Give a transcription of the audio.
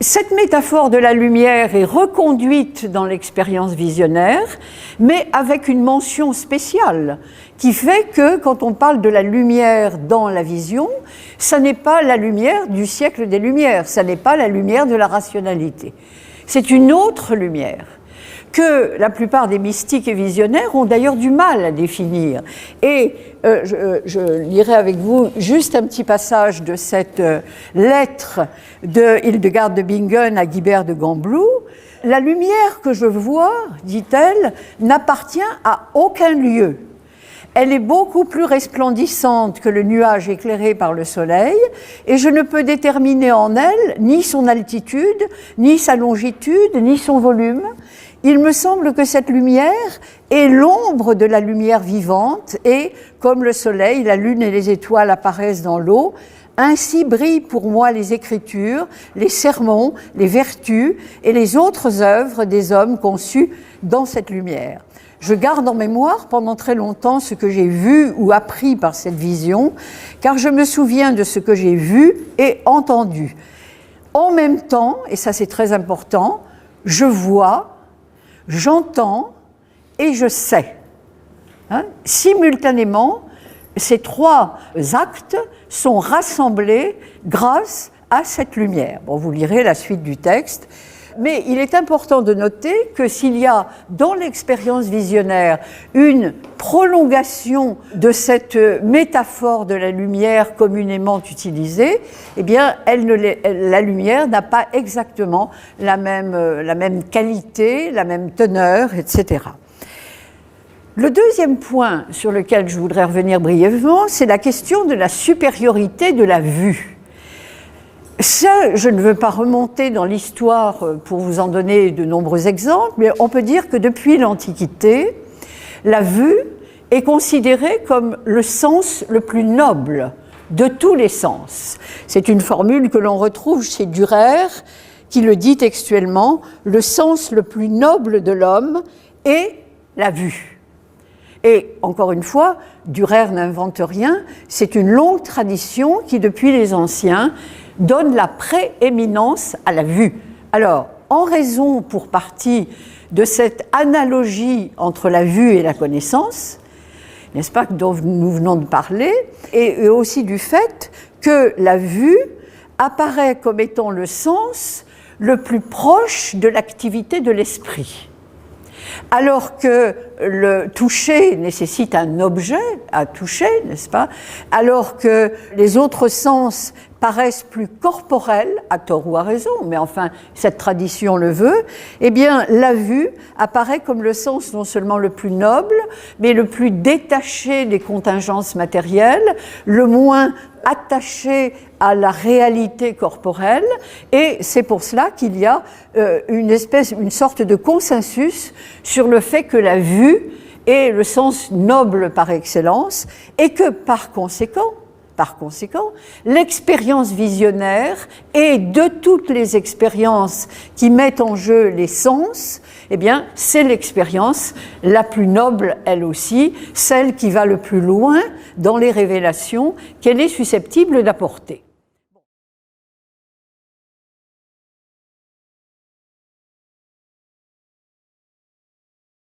Cette métaphore de la lumière est reconduite dans l'expérience visionnaire, mais avec une mention spéciale qui fait que quand on parle de la lumière dans la vision, ça n'est pas la lumière du siècle des Lumières, ça n'est pas la lumière de la rationalité. C'est une autre lumière que la plupart des mystiques et visionnaires ont d'ailleurs du mal à définir. Et je lirai avec vous juste un petit passage de cette lettre de Hildegard de Bingen à Guibert de Gembloux. « La lumière que je vois, dit-elle, n'appartient à aucun lieu. Elle est beaucoup plus resplendissante que le nuage éclairé par le soleil, et je ne peux déterminer en elle ni son altitude, ni sa longitude, ni son volume. Il me semble que cette lumière est l'ombre de la lumière vivante, et, comme le soleil, la lune et les étoiles apparaissent dans l'eau, ainsi brillent pour moi les écritures, les sermons, les vertus et les autres œuvres des hommes conçus dans cette lumière. Je garde en mémoire pendant très longtemps ce que j'ai vu ou appris par cette vision, car je me souviens de ce que j'ai vu et entendu. En même temps, et ça c'est très important, je vois, j'entends et je sais. Simultanément, ces trois actes sont rassemblés grâce à cette lumière. Bon, vous lirez la suite du texte. Mais il est important de noter que s'il y a dans l'expérience visionnaire une prolongation de cette métaphore de la lumière communément utilisée, eh bien, la lumière n'a pas exactement la même qualité, la même teneur, etc. Le deuxième point sur lequel je voudrais revenir brièvement, c'est la question de la supériorité de la vue. Ça, je ne veux pas remonter dans l'histoire pour vous en donner de nombreux exemples, mais on peut dire que depuis l'Antiquité, la vue est considérée comme le sens le plus noble de tous les sens. C'est une formule que l'on retrouve chez Dürer, qui le dit textuellement, le sens le plus noble de l'homme est la vue. Et encore une fois, Dürer n'invente rien, c'est une longue tradition qui, depuis les anciens, donne la prééminence à la vue. Alors, en raison pour partie de cette analogie entre la vue et la connaissance, n'est-ce pas, dont nous venons de parler, et aussi du fait que la vue apparaît comme étant le sens le plus proche de l'activité de l'esprit. Alors que le toucher nécessite un objet à toucher, n'est-ce pas? Alors que les autres sens paraissent plus corporels, à tort ou à raison, mais enfin, cette tradition le veut, eh bien, la vue apparaît comme le sens non seulement le plus noble, mais le plus détaché des contingences matérielles, le moins attaché à la réalité corporelle, et c'est pour cela qu'il y a une sorte de consensus sur le fait que la vue est le sens noble par excellence, et que par conséquent, l'expérience visionnaire et de toutes les expériences qui mettent en jeu les sens, eh bien, c'est l'expérience la plus noble, elle aussi, celle qui va le plus loin dans les révélations qu'elle est susceptible d'apporter.